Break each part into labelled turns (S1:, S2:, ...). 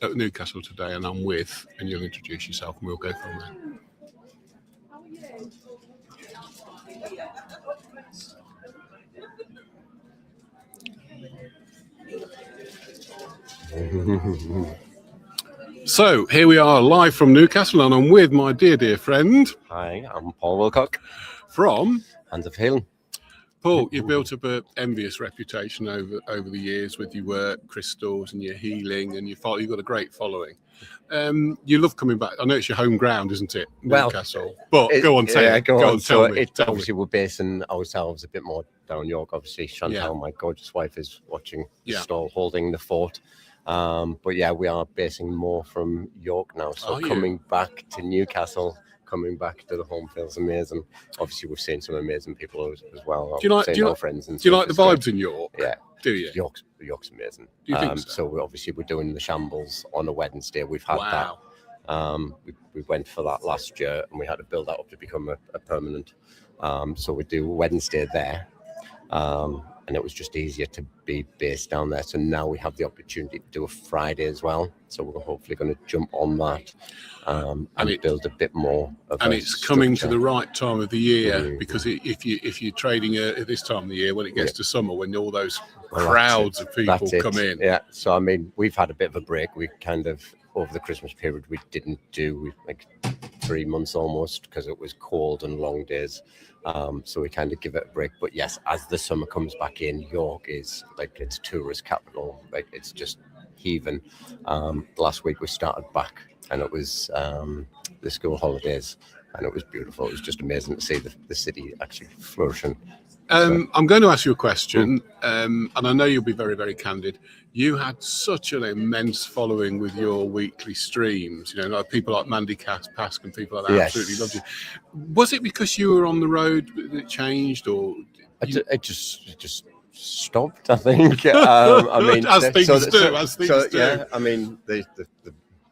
S1: at Newcastle today, and I'm with, and you'll introduce yourself, and we'll go from there. So here we are live from Newcastle, and I'm with my dear friend.
S2: Hi, I'm Paul Willcock
S1: From
S2: Hands of Healing.
S1: Paul, you've built up an envious reputation over the years with your work, crystals, and your healing, and you've got a great following. You love coming back. I know it's your home ground, isn't it, Newcastle? But go on, tell me.
S2: Obviously, we're basing ourselves a bit more down York. Obviously, Chantal, my gorgeous wife, is watching the stall, holding the fort. But yeah, we are basing more from York now. So coming back to Newcastle, coming back to the home feels amazing. Obviously, we've seen some amazing people as well.
S1: Do you like the vibes in York?
S2: Yeah.
S1: Do you?
S2: York's amazing.
S1: Do you think so?
S2: So we're doing the shambles on a Wednesday. We've had that. We went for that last year, and we had to build that up to become a permanent. So we do Wednesday there. And it was just easier to be based down there. So now we have the opportunity to do a Friday as well. So we're hopefully going to jump on that and build a bit more of
S1: and it's structure. Coming to the right time of the year, because if you're trading at this time of the year, when it gets to summer, when all those crowds of people come in.
S2: Yeah. So, I mean, we've had a bit of a break. We kind of, over the Christmas period, we didn't do like 3 months almost because it was cold and long days. So we kind of give it a break. But yes, as the summer comes back in, York is like its tourist capital. Like it's just heaving. Last week we started back, and it was the school holidays, and it was beautiful. It was just amazing to see the city actually flourishing.
S1: I'm going to ask you a question, and I know you'll be very, very candid. You had such an immense following with your weekly streams. You know, like people like Mandy Pask and people like that absolutely loved you. Was it because you were on the road that it changed, or
S2: it just stopped? I think. I mean,
S1: as things do.
S2: Yeah, I mean, the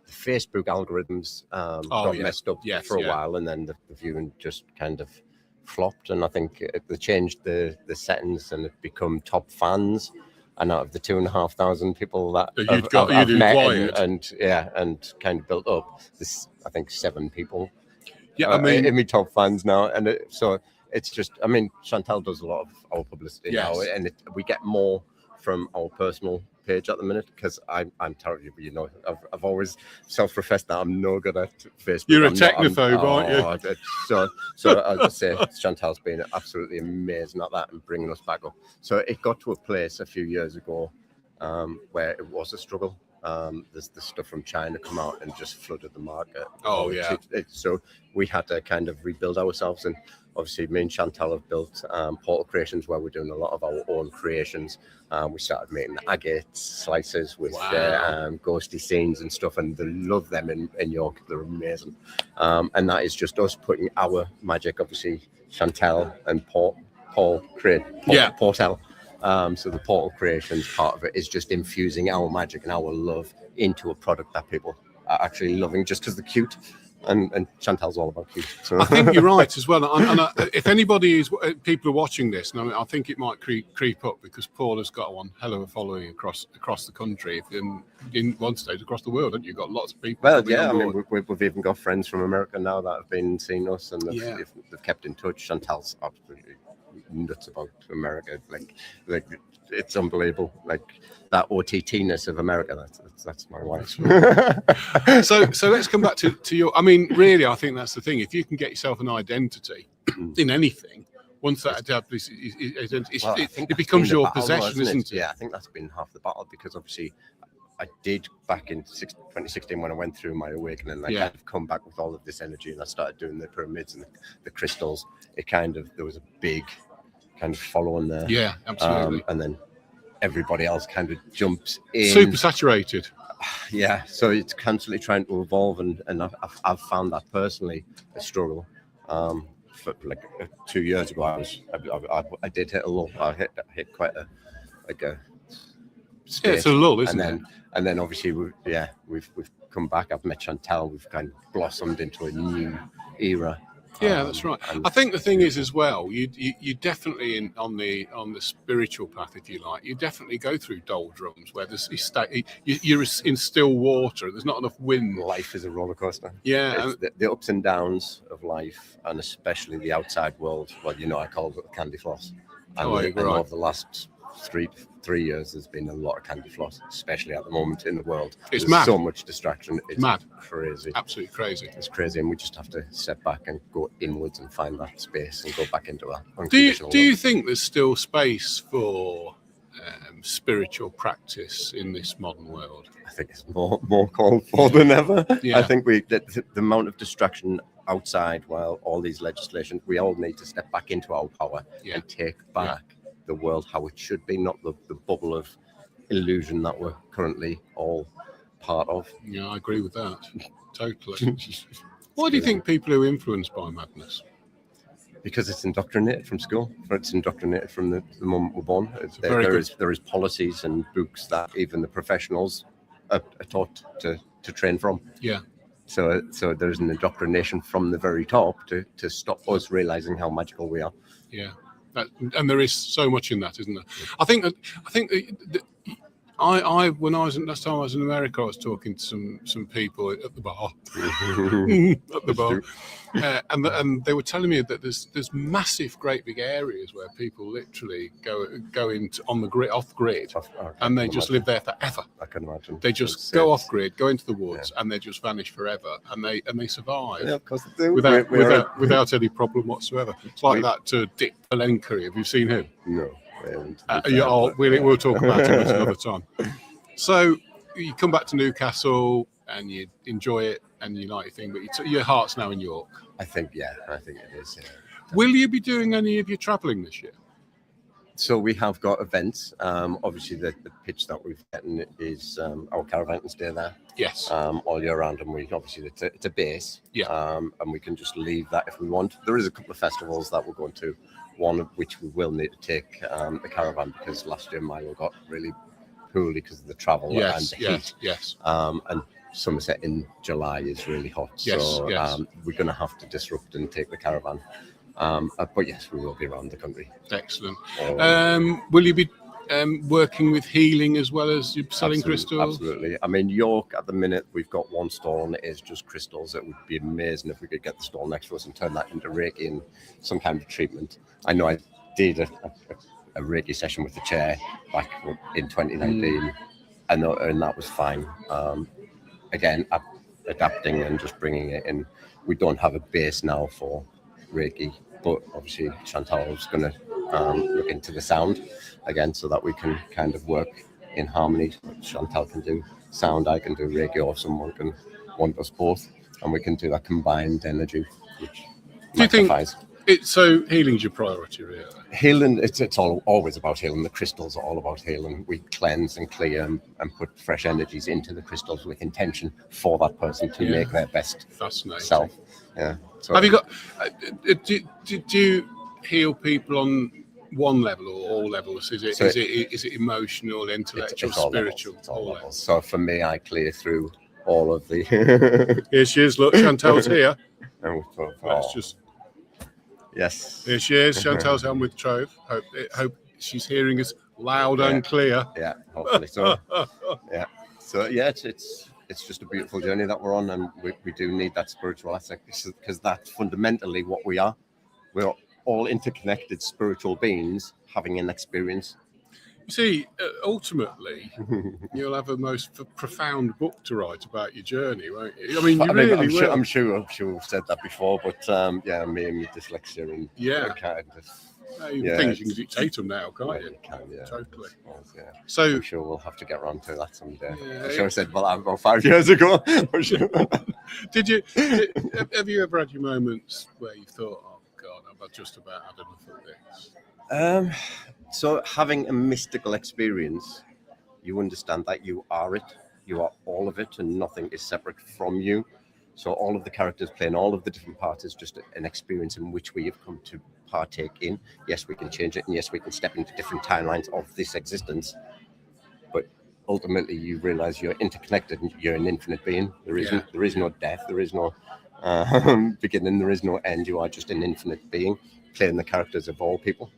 S2: Facebook algorithms got messed up for a while, and then the viewing just kind of flopped, and I think they changed the settings, and it become top fans. And out of the 2,500 people that I've met and kind of built up, this I think 7 people.
S1: Yeah, I mean,
S2: in my top fans now, and so it's just. I mean, Chantal does a lot of our publicity now, and we get more from our personal page at the minute, because I'm terrible. You know, I've always self-professed that I'm no good at Facebook.
S1: You're a technophobe, aren't you?
S2: So I'll just say Chantal's been absolutely amazing at that and bringing us back up. So it got to a place a few years ago where it was a struggle. There's the stuff from China come out and just flooded the market. So we had to kind of rebuild ourselves, and obviously me and Chantal have built Portal Creations, where we're doing a lot of our own creations. We started making agates, slices with ghosty scenes and stuff, and they love them in York. They're amazing. And that is just us putting our magic, obviously Chantal and Paul create Portal. So the Portal Creations part of it is just infusing our magic and our love into a product that people are actually loving just because they're cute. And Chantal's all about cute. So.
S1: I think you're right as well. And if people are watching this, and I think it might creep up, because Paul has got one hell of a following across the country. In one stage, across the world, haven't you? Got lots of people.
S2: Well, yeah, I mean, we've even got friends from America now that have been seeing us, and they've kept in touch. Chantal's absolutely nuts about America. Like it's unbelievable. Like that OTT-ness of America. That's my wife.
S1: So let's come back to your. I mean, really, I think that's the thing. If you can get yourself an identity in anything, once that it becomes your possession, isn't it?
S2: Yeah, I think that's been half the battle, because obviously I did back in 2016 when I went through my awakening. I kind of come back with all of this energy, and I started doing the pyramids and the crystals. There was a big kind of following there.
S1: Yeah, absolutely.
S2: And then everybody else kind of jumps in.
S1: Super saturated.
S2: Yeah, so it's constantly trying to evolve, and I've found that personally a struggle. For like 2 years ago, I did hit a lull. I hit quite a state.
S1: Yeah, it's a lull, isn't it?
S2: And then obviously we've come back. I've met Chantal. We've kind of blossomed into a new era.
S1: Yeah, that's right.
S2: and
S1: I think the thing is as well, you definitely on the spiritual path, if you like, you definitely go through doldrums where you're in still water. There's not enough wind.
S2: life is a roller coaster.
S1: Yeah,
S2: It's the ups and downs of life, and especially the outside world. Well, I call it the candy floss. And over the last three years, there's been a lot of candy floss, especially at the moment in the world.
S1: It's
S2: There's
S1: mad.
S2: So much distraction. It's
S1: mad.
S2: Crazy.
S1: Absolutely crazy.
S2: It's crazy, and we just have to step back and go inwards and find that space and go back into our
S1: Do
S2: unconditional
S1: you
S2: love.
S1: think there's still space for spiritual practice in this modern world?
S2: I think it's more called for than ever.
S1: Yeah.
S2: I think the amount of distraction outside, while all these legislations, we all need to step back into our power and take back the world how it should be, not the bubble of illusion that we're currently all part of.
S1: Yeah, I agree with that. Totally. Why do you think people are influenced by madness?
S2: Because it's indoctrinated from school. It's indoctrinated from the moment we're born. There is policies and books that even the professionals are taught to train from.
S1: Yeah.
S2: So there's an indoctrination from the very top to stop us realizing how magical we are.
S1: Yeah. And there is so much in that, isn't there? I think when I was last time I was in America, I was talking to some people at the bar, and they were telling me that there's massive, great big areas where people literally go into on the grid, off grid, and they just live there forever.
S2: I can imagine.
S1: They just go off grid, go into the woods, and they just vanish forever, and they survive.
S2: Yeah, of course they do.
S1: Without any problem whatsoever. It's like that to Dick Palenka. Have you seen him?
S2: No.
S1: We'll talk about it another time. So you come back to Newcastle and you enjoy it and you like your thing, but your heart's now in York.
S2: I think it is. Yeah.
S1: Will you be doing any of your travelling this year?
S2: So we have got events. Obviously, the pitch that we've gotten is our caravan can stay there.
S1: Yes.
S2: All year round, and it's a base.
S1: Yeah.
S2: And we can just leave that if we want. There is a couple of festivals that we're going to. One of which we will need to take the caravan because last year Milo got really poorly because of the travel and the heat.
S1: Yes.
S2: And Somerset in July is really hot. So we're going to have to disrupt and take the caravan. But yes, we will be around the country.
S1: Excellent. Will you be working with healing as well as selling crystals?
S2: Absolutely. I mean, York at the minute, we've got one stall and it is just crystals. It would be amazing if we could get the stall next to us and turn that into Reiki and some kind of treatment. I know I did a Reiki session with the chair back in 2019 and that was fine. Again, adapting and just bringing it in. We don't have a base now for Reiki, but obviously Chantal's going to look into the sound again so that we can kind of work in harmony. Chantal can do sound, I can do Reiki, or someone can want us both, and we can do that combined energy, which magnifies.
S1: So healing's your priority, really?
S2: Healing, it's always about healing. The crystals are all about healing. We cleanse and clear and put fresh energies into the crystals with intention for that person to make their best self. Yeah. So,
S1: have you got? Do you heal people on one level or all levels? Is it emotional, intellectual,
S2: it's all
S1: spiritual?
S2: Levels. It's all levels. So for me, I clear through all of the.
S1: Here she is. Look, Chantal's here.
S2: Let's just. Yes.
S1: Here she is. Chantal's on with Trove. Hope she's hearing us loud and clear.
S2: Yeah, hopefully so. Yeah. So it's just a beautiful journey that we're on, and we do need that spiritual aspect because that's fundamentally what we are. We're all interconnected spiritual beings having an experience.
S1: You see, ultimately, you'll have a most profound book to write about your journey, won't you? I mean,
S2: I'm sure we've said that before, but me and my dyslexia and kind of.
S1: Things you can dictate them now, can't you?
S2: You can, yeah.
S1: Totally.
S2: Yeah.
S1: So
S2: I'm sure we'll have to get around to that someday. I'm sure I said about 5 years ago.
S1: Have you ever had your moments where you thought, oh God, I've just about had enough of this?
S2: So having a mystical experience, you understand that you are it. You are all of it, and nothing is separate from you. So all of the characters playing all of the different parts is just an experience in which we have come to partake in. Yes, we can change it, and yes, we can step into different timelines of this existence. But ultimately, you realize you're interconnected and you're an infinite being. There is no death. There is no beginning, there is no end. You are just an infinite being playing the characters of all people.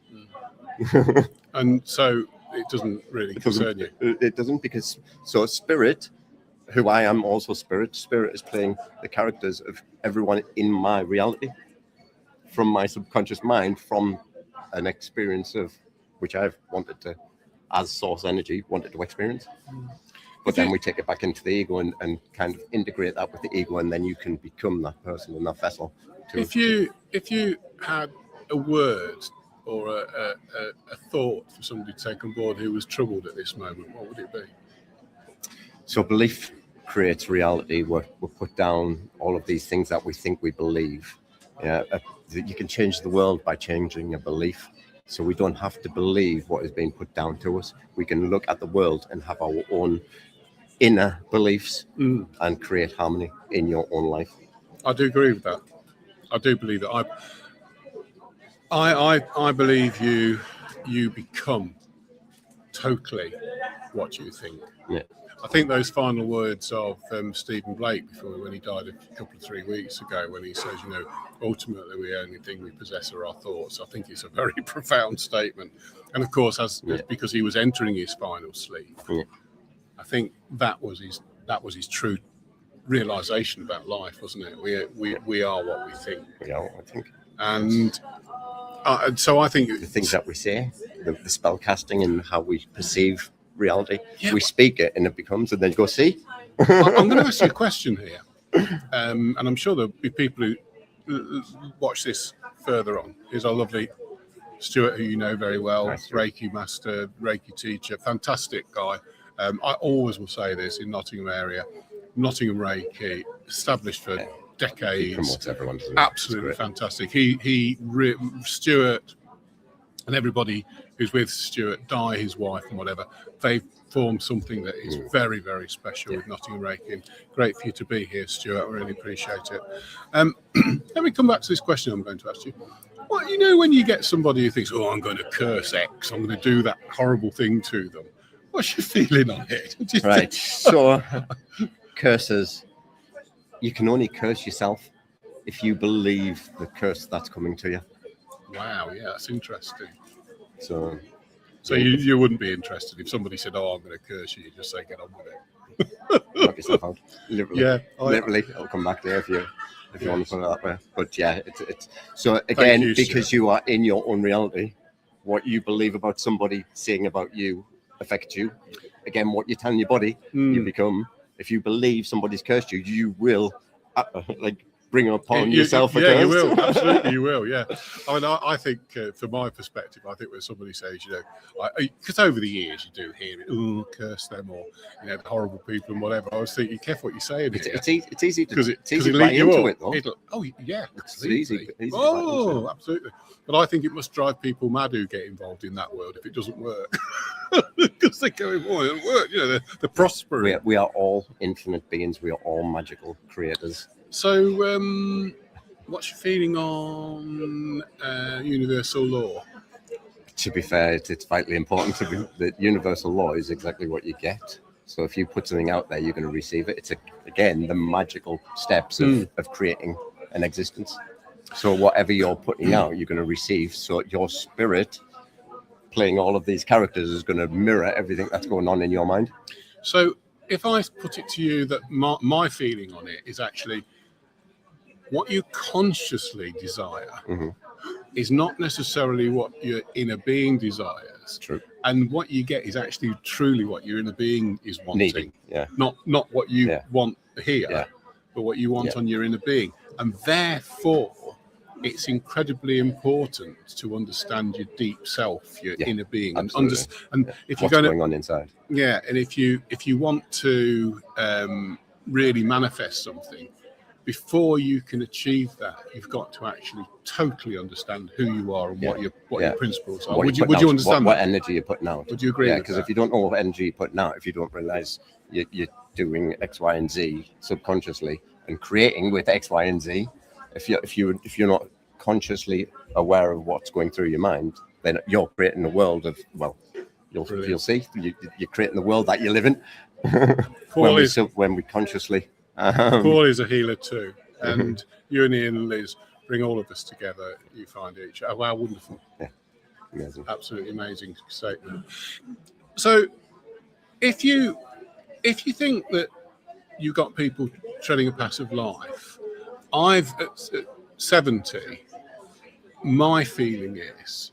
S1: And so it doesn't really concern you.
S2: It doesn't, because so spirit, who I am also spirit is playing the characters of everyone in my reality from my subconscious mind, from an experience of which I've wanted to, as source energy, wanted to experience. But then we take it back into the ego and kind of integrate that with the ego, and then you can become that person in that vessel.
S1: If you had a word or a thought for somebody to take on board who was troubled at this moment, what would it be?
S2: So belief creates reality. We put down all of these things that we think we believe. Yeah, you can change the world by changing a belief. So we don't have to believe what is being put down to us. We can look at the world and have our own inner beliefs and create harmony in your own life.
S1: I do agree with that. I do believe that. I believe you become totally what you think.
S2: Yeah.
S1: I think those final words of Stephen Blake when he died a couple of 3 weeks ago, when he says, ultimately the only thing we possess are our thoughts. I think it's a very profound statement. And of course, because he was entering his final sleep, I think that was his true realization about life, wasn't it? We are what we think.
S2: We are what we think.
S1: And so I think
S2: the things that we say, the spell casting and how we perceive reality, we speak it and it becomes, and then you go, see?
S1: I'm going to ask you a question here. And I'm sure there'll be people who watch this further on. Here's our lovely Stuart, who you know very well, Reiki master, Reiki teacher, fantastic guy. I always will say this in Nottingham area, Nottingham Reiki, established for decades.
S2: He promotes everyone.
S1: Absolutely fantastic. Stuart and everybody who's with Stuart, Di, his wife and whatever, they've formed something that is very, very special with Nottingham Reiki. Great for you to be here, Stuart. I really appreciate it. Let me come back to this question I'm going to ask you. Well, when you get somebody who thinks, I'm going to curse X, I'm going to do that horrible thing to them. What's your feeling on it?
S2: Right. So, curses. You can only curse yourself if you believe the curse that's coming to you.
S1: Wow, yeah, that's interesting.
S2: So
S1: you wouldn't be interested if somebody said, I'm going to curse you, just say, get on with it.
S2: Knock yourself out. Literally.
S1: Yeah.
S2: Literally. I'll come back there if you want to put it that way. But yeah, it's so again, because you are in your own reality, what you believe about somebody saying about you affects you. Again, what you're telling your body, you become. If you believe somebody's cursed you, you will bring upon yourself a curse.
S1: You will. Absolutely, you will. Yeah. I mean, I think, from my perspective, I think when somebody says, because over the years you do hear it, curse them, or the horrible people and whatever. I was thinking, careful what you're saying.
S2: It's easy to
S1: because it
S2: buy into it, though.
S1: It's easy. Absolutely. But I think it must drive people mad who get involved in that world if it doesn't work. Because they're going, it won't work. They're prospering.
S2: We are all infinite beings. We are all magical creators.
S1: So, what's your feeling on universal law?
S2: To be fair, it's vitally important that universal law is exactly what you get. So if you put something out there, you're going to receive it. It's again the magical steps of creating an existence. So whatever you're putting out, you're going to receive. So your spirit playing all of these characters is going to mirror everything that's going on in your mind.
S1: So if I put it to you that my feeling on it is actually what you consciously desire is not necessarily what your inner being desires.
S2: True.
S1: And what you get is actually truly what your inner being is wanting.
S2: Needing. Yeah.
S1: Not what you want here, but what you want on your inner being. And therefore, it's incredibly important to understand your deep self, your inner being, and if you're
S2: going on inside.
S1: Yeah, and if you want to really manifest something, before you can achieve that, you've got to actually totally understand who you are and what your principles are. Would you understand
S2: what energy you're putting out?
S1: Would you agree?
S2: Yeah, because if you don't know what energy you're putting out, if you don't realize you're doing X, Y, and Z subconsciously and creating with X, Y, and Z, if you're not consciously aware of what's going through your mind, then you're creating a world of you'll see you're creating the world that you live in. When we consciously.
S1: Paul is a healer too. and you and Ian and Liz bring all of us together. You find each other. Oh, wow, wonderful.
S2: Yeah, amazing.
S1: Absolutely amazing statement. So if you think that you got people treading a passive life, I've at 70, my feeling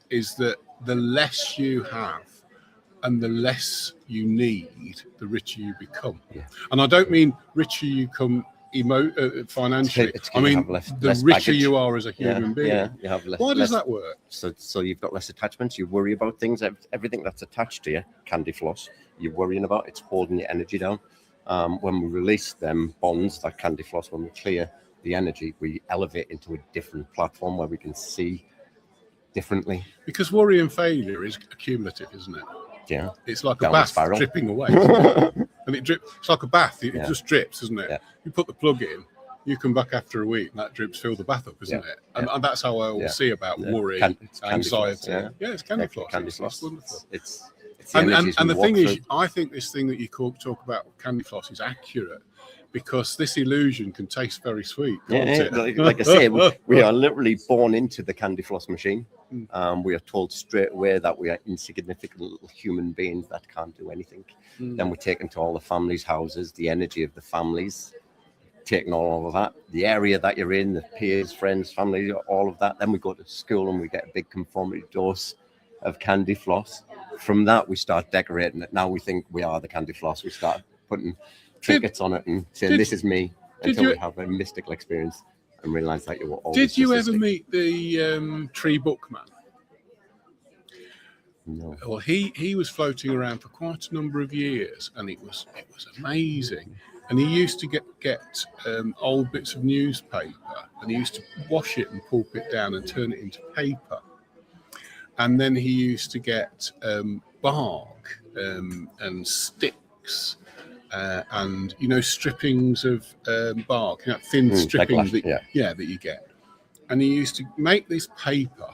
S1: is that the less you have and the less you need, the richer you become.
S2: Yeah.
S1: And I don't mean richer you become financially. I mean the richer
S2: baggage.
S1: you are as a human being.
S2: Yeah, you have less.
S1: Why does that work?
S2: So you've got less attachments. You worry about things. Everything that's attached to you, candy floss, you're worrying about. It's holding your energy down. When we release them bonds, that candy floss, when we clear the energy, we elevate into a different platform where we can see differently.
S1: Because worry and failure is accumulative, isn't it?
S2: Yeah.
S1: It's like
S2: Down
S1: a bath
S2: spiral.
S1: dripping away, isn't it? And it drips. It's like a bath. It just drips, isn't it?
S2: Yeah.
S1: You put the plug in, you come back after a week, and that drips fill the bath up, isn't it? And that's how I always see about worry, anxiety.
S2: Floss,
S1: it's candy floss.
S2: Candy floss.
S1: It's wonderful.
S2: It's
S1: and the thing is, I think this thing that you talk about candy floss is accurate, because this illusion can taste very sweet, can't it?
S2: Like I say, we are literally born into the candy floss machine. We are told straight away that we are insignificant little human beings that can't do anything. Then we're taken to all the families' houses, the energy of the families, taking all of that, the area that you're in, the peers, friends, family, all of that. Then we go to school and we get a big conformity dose of candy floss. From that, we start decorating it. Now we think we are the candy floss. We start putting trinkets on it and saying, this is me, until we have a mystical experience and realize that you were always.
S1: Did you ever meet the tree bookman?
S2: No.
S1: Well, he was floating around for quite a number of years, and it was amazing. And he used to get old bits of newspaper, and he used to wash it and pulp it down and turn it into paper. And then he used to get bark and sticks. And strippings of bark, thin strippings that you get. And he used to make this paper,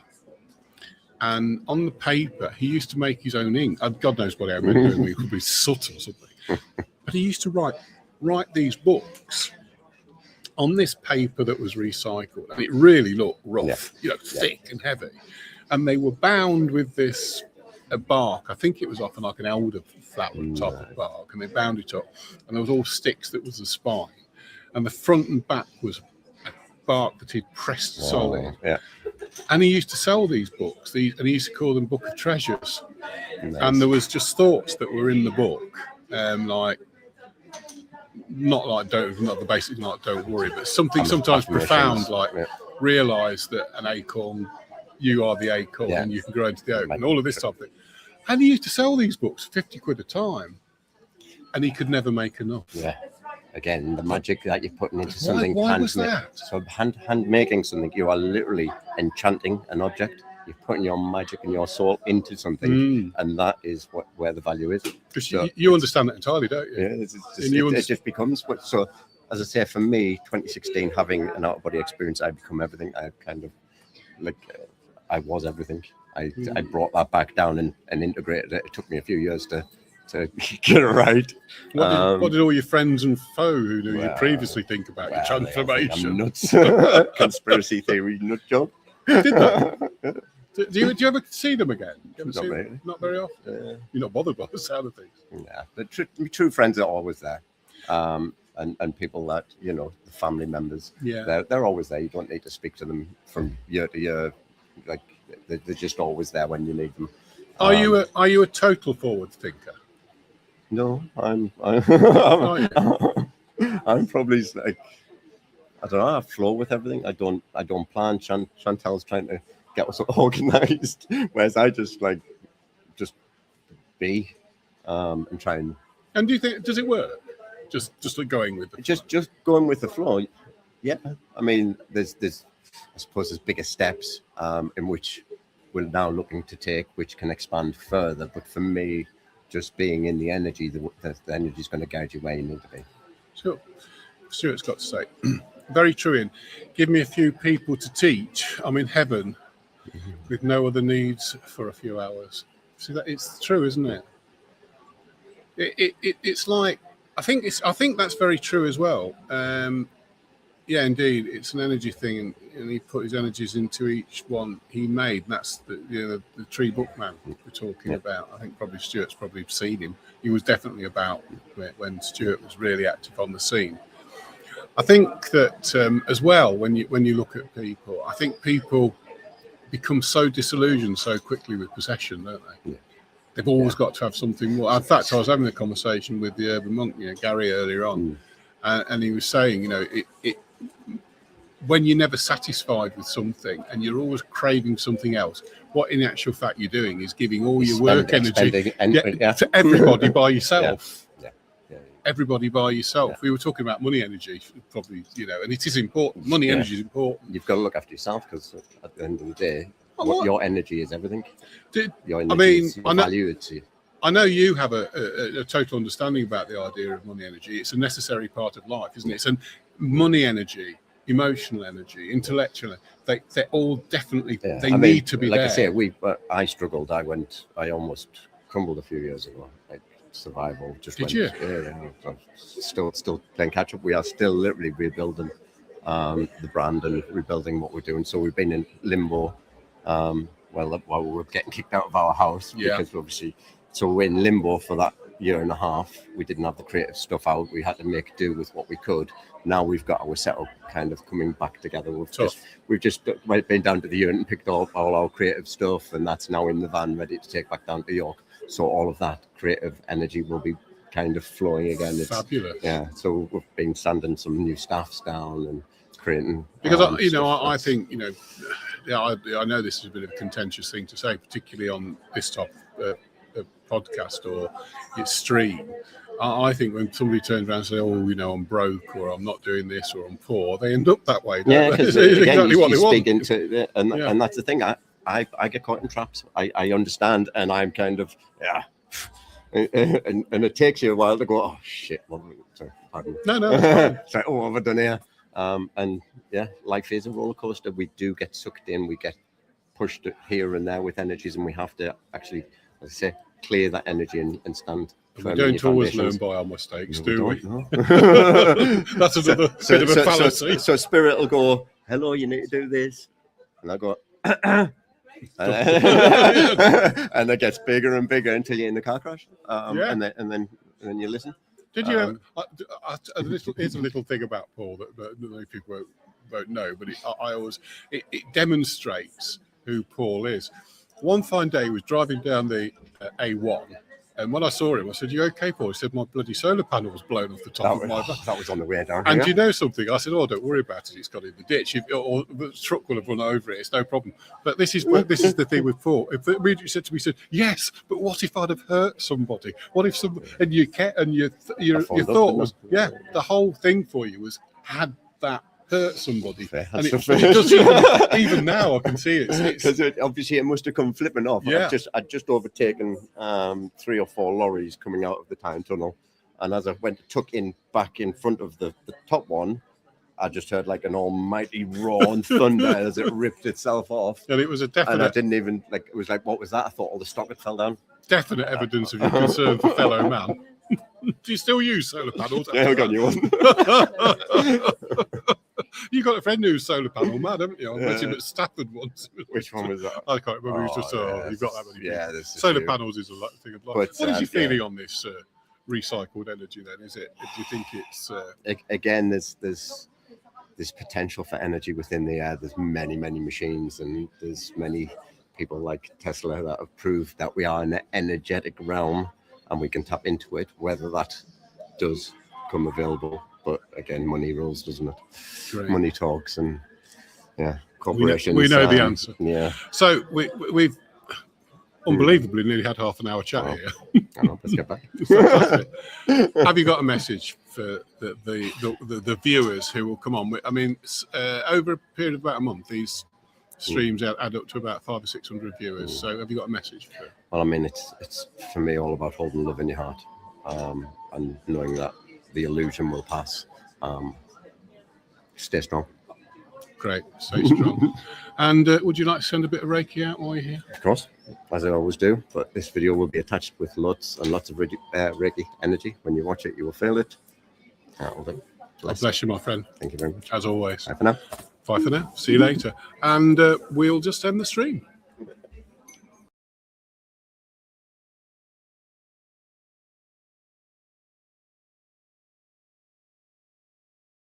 S1: and on the paper he used to make his own ink. God knows what he was doing. It could be soot or something. But he used to write these books on this paper that was recycled, and it really looked rough, thick and heavy. And they were bound with this bark. I think it was often like an elder flower top of bark, and they bound it up, and there was all sticks that was the spine, and the front and back was a bark that he'd pressed solid. And he used to sell these books, and he used to call them Book of Treasures. Nice. And there was just thoughts that were in the book, like not the basic don't worry, but something sometimes profound, like realize that an acorn, you are the acorn, and you can grow into the oak, and all of this type of thing. And he used to sell these books for 50 quid a time, and he could never make enough. Yeah.
S2: Again, the magic that you're putting into something.
S1: Why was that?
S2: So hand making something, you are literally enchanting an object. You're putting your magic and your soul into something, and that is where the value is.
S1: Because you understand that entirely, don't you?
S2: Yeah, it just becomes. So, as I say, for me, 2016, having an out-of-body experience, I become everything. I kind of I was everything. I brought that back down and integrated it. It took me a few years to get it right.
S1: What did all your friends and foe who knew you previously think about your transformation?
S2: I'm nuts. Conspiracy theory nut job.
S1: Did that? Do you ever see them again? Not very often. You're not bothered by the sound of things.
S2: Yeah, the true friends are always there. And people that, the family members, they're always there. You don't need to speak to them from year to year. Like, they're just always there when you need them.
S1: Are you a total forward thinker?
S2: No, I'm probably like, I don't know, I flow with everything. I don't plan. Chantal's trying to get us organized, whereas I just be and try and.
S1: And do you think, does it work? Just going with the
S2: just going with the flow. Yeah, I mean, there's I suppose there's bigger steps in which we're now looking to take, which can expand further. But for me, just being in the energy, the energy is going to guide you where you need to be.
S1: Sure. Stuart's got to say, very true. In give me a few people to teach, I'm in heaven with no other needs for a few hours. See, that it's true, isn't it? It's like I think that's very true as well. Yeah, indeed, it's an energy thing, and he put his energies into each one he made. And that's the tree bookman we're talking about. I think probably Stuart's probably seen him. He was definitely about when Stuart was really active on the scene. I think that as well, when you look at people, I think people become so disillusioned so quickly with possession, don't they? Yeah. They've always got to have something more. In fact, I was having a conversation with the urban monk, Gary, earlier on, and he was saying, it when you're never satisfied with something and you're always craving something else, what in actual fact you're doing is giving all your work energy to everybody by yourself. Yeah. Everybody by yourself. Yeah. We were talking about money energy, probably, and it is important. Money energy is important.
S2: You've got to look after yourself, because at the end of the day, your energy is everything. Your energy is your value to you.
S1: I know you have a total understanding about the idea of money energy. It's a necessary part of life, isn't it? It's money energy, emotional energy, intellectual. They're all definitely need to be
S2: like
S1: there.
S2: I say, I struggled. I almost crumbled a few years ago. Survival just
S1: Did you?
S2: Yeah. Still playing catch up. We are still literally rebuilding the brand and rebuilding what we're doing. So we've been in limbo. While we were getting kicked out of our house, because obviously. So we're in limbo for that year and a half. We didn't have the creative stuff out. We had to make do with what we could. Now we've got our setup kind of coming back together. We've just been down to the unit and picked up all our creative stuff, and that's now in the van ready to take back down to York. So all of that creative energy will be kind of flowing again. It's
S1: fabulous.
S2: Yeah. So we've been sanding some new staffs down and creating.
S1: Because I think I know this is a bit of a contentious thing to say, particularly on this top podcast or its stream. I think when somebody turns around and says, I'm broke, or I'm not doing this, or I'm poor, they end up that way.
S2: Because exactly what they want. And that's the thing. I get caught in traps. I understand, and I'm kind of and it takes you a while to go, oh shit, sorry, pardon.
S1: No.
S2: It's like, what have I done here? And life is a roller coaster. We do get sucked in. We get pushed here and there with energies, and we have to actually, as I say, clear that energy and stand.
S1: We don't always learn by our mistakes, do we? No. That's another bit of a fallacy.
S2: So spirit will go, hello, you need to do this. And I go, and it gets bigger and bigger until you're in the car crash. And then you listen.
S1: Did you here's a little thing about Paul that many people won't know, but it demonstrates who Paul is. One fine day, he was driving down the A1, and when I saw him, I said, "You okay, Paul?" He said, "My bloody solar panel was blown off the top of my van."
S2: That was on the way down.
S1: And do you know something? I said, "Oh, don't worry about it. It's got in the ditch, or the truck will have run over it. It's no problem." But this is the thing with Paul. If the immediately said to me, "said Yes, but what if I'd have hurt somebody? What if somebody?" And your thought was, the whole thing for you was had that hurt somebody. And it does even now I can see it.
S2: Because obviously it must have come flipping off.
S1: Yeah.
S2: I'd just overtaken 3 or 4 lorries coming out of the town tunnel, and as I went to tuck in back in front of the top one, I just heard like an almighty roar and thunder as it ripped itself off.
S1: And it was a definite.
S2: And I didn't even it was like, what was that? I thought all the stock had fell down.
S1: Definite evidence of your concern for fellow man. Do you still use solar panels?
S2: Yeah, I've got a new one.
S1: You got a friend who's solar panel mad, haven't you? I met him at Stafford once.
S2: Which one was that?
S1: I can't remember. He was just, you've got that many.
S2: Yeah,
S1: solar panels is a thing of life. What is your feeling on this recycled energy then? Do you think it's...
S2: Again, there's potential for energy within the air. There's many, many machines, and there's many people like Tesla that have proved that we are in an energetic realm and we can tap into it, whether that does come available. But again, money rules, doesn't it?
S1: Great.
S2: Money talks, and corporations.
S1: We know the answer.
S2: Yeah.
S1: So we've unbelievably nearly had half an hour chat here.
S2: Let's get back.
S1: Have you got a message for the viewers who will come on? I mean, over a period of about a month, these streams add up to about 500 or 600 viewers. So have you got a message for?
S2: Well, I mean, it's for me all about holding love in your heart, and knowing that the illusion will pass. Stay strong.
S1: Great, stay strong. And would you like to send a bit of Reiki out while you're here?
S2: Of course, as I always do. But this video will be attached with lots and lots of Reiki energy. When you watch it, you will feel it. That'll do.
S1: God bless you, my friend.
S2: Thank you very much.
S1: As always.
S2: Bye for now.
S1: Bye for now. See you later. And we'll just end the stream.